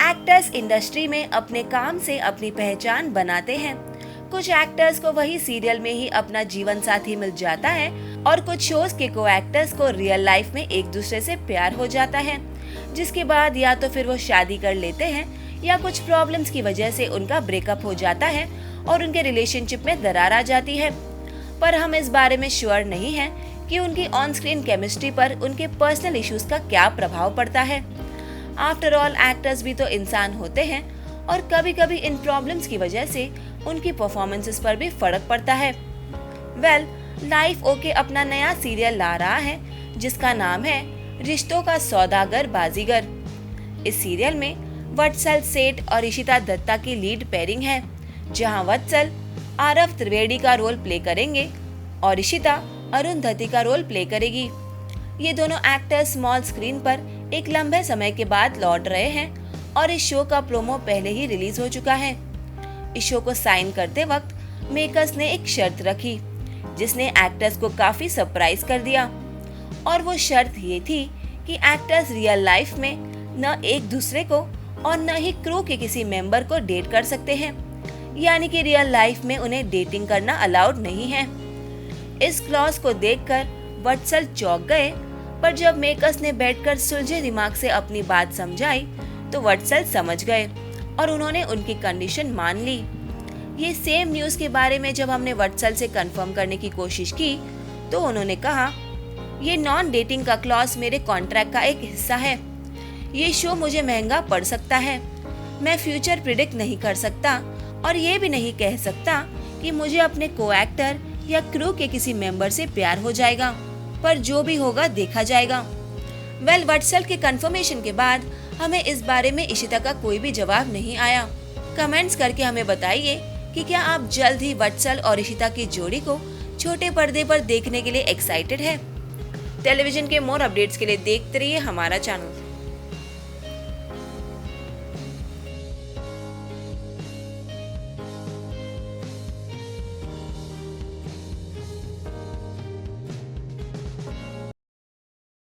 Actors industry में अपने काम से अपनी पहचान बनाते हैं। कुछ एक्टर्स को वही सीरियल में ही अपना जीवन साथी मिल जाता है और कुछ शोज के को एक्टर्स को रियल लाइफ में एक दूसरे से प्यार हो जाता है, जिसके बाद या तो फिर वो शादी कर लेते हैं या कुछ प्रॉब्लम्स की वजह से उनका ब्रेकअप हो जाता है और उनके रिलेशनशिप में दरार आ जाती है। पर हम इस बारे में श्योर नहीं हैं कि उनकी ऑन स्क्रीन केमिस्ट्री पर उनके पर्सनल इश्यूज का क्या प्रभाव पड़ता है। आफ्टर ऑल एक्टर्स भी तो इंसान होते हैं और कभी कभी इन प्रॉब्लम्स की वजह से उनकी परफॉर्मेंसेस पर भी फर्क पड़ता है। लाइफ ओके अपना नया सीरियल ला रहा है जिसका नाम है रिश्तों का सौदागर बाजीगर। इस सीरियल में वत्सल सेठ और इशिता दत्ता की लीड पेयरिंग है, जहां वत्सल आरव त्रिवेदी का रोल प्ले करेंगे और इशिता अरुंधति का रोल प्ले करेगी। ये दोनों एक्टर्स स्मॉल स्क्रीन पर एक लंबे समय के बाद लौट रहे हैं और इस शो का प्रोमो पहले ही रिलीज हो चुका है। इस शो को साइन करते वक्त मेकर्स ने एक शर्त रखी जिसने एक्टर्स को काफी सरप्राइज कर दिया, और वो शर्त ये थी कि एक्टर्स रियल लाइफ में न एक दूसरे को और न ही क्रू के किसी मेंबर को डेट कर सकते हैं, यानी कि रियल लाइफ में उन्हें डेटिंग करना अलाउड नहीं है। इस क्लॉज को देखकर वत्सल चौंक गए, पर जब मेकर्स ने बैठकर सुलझे दिमाग से अपनी बात समझाई तो वत्सल समझ गए और उन्होंने उनकी कंडीशन मान ली। ये सेम न्यूज़ के बारे में जब हमने वत्सल से कंफर्म करने की कोशिश की तो उन्होंने कहा, ये नॉन डेटिंग का क्लॉज मेरे कॉन्ट्रैक्ट का एक हिस्सा है। ये शो मुझे महंगा पड़ सकता है। मैं फ्यूचर प्रिडिक्ट नहीं कर सकता और ये भी नहीं कह सकता कि मुझे अपने को एक्टर या क्रू के किसी मेंबर से प्यार हो जाएगा, पर जो भी होगा देखा जाएगा। वत्सल के कंफर्मेशन के बाद हमें इस बारे में इशिता का कोई भी जवाब नहीं आया। कमेंट्स करके हमें बताइए कि क्या आप जल्द ही वत्सल और इशिता की जोड़ी को छोटे पर्दे पर देखने के लिए एक्साइटेड है। टेलीविजन के मोर अपडेट्स के लिए देखते रहिए हमारा चैनल।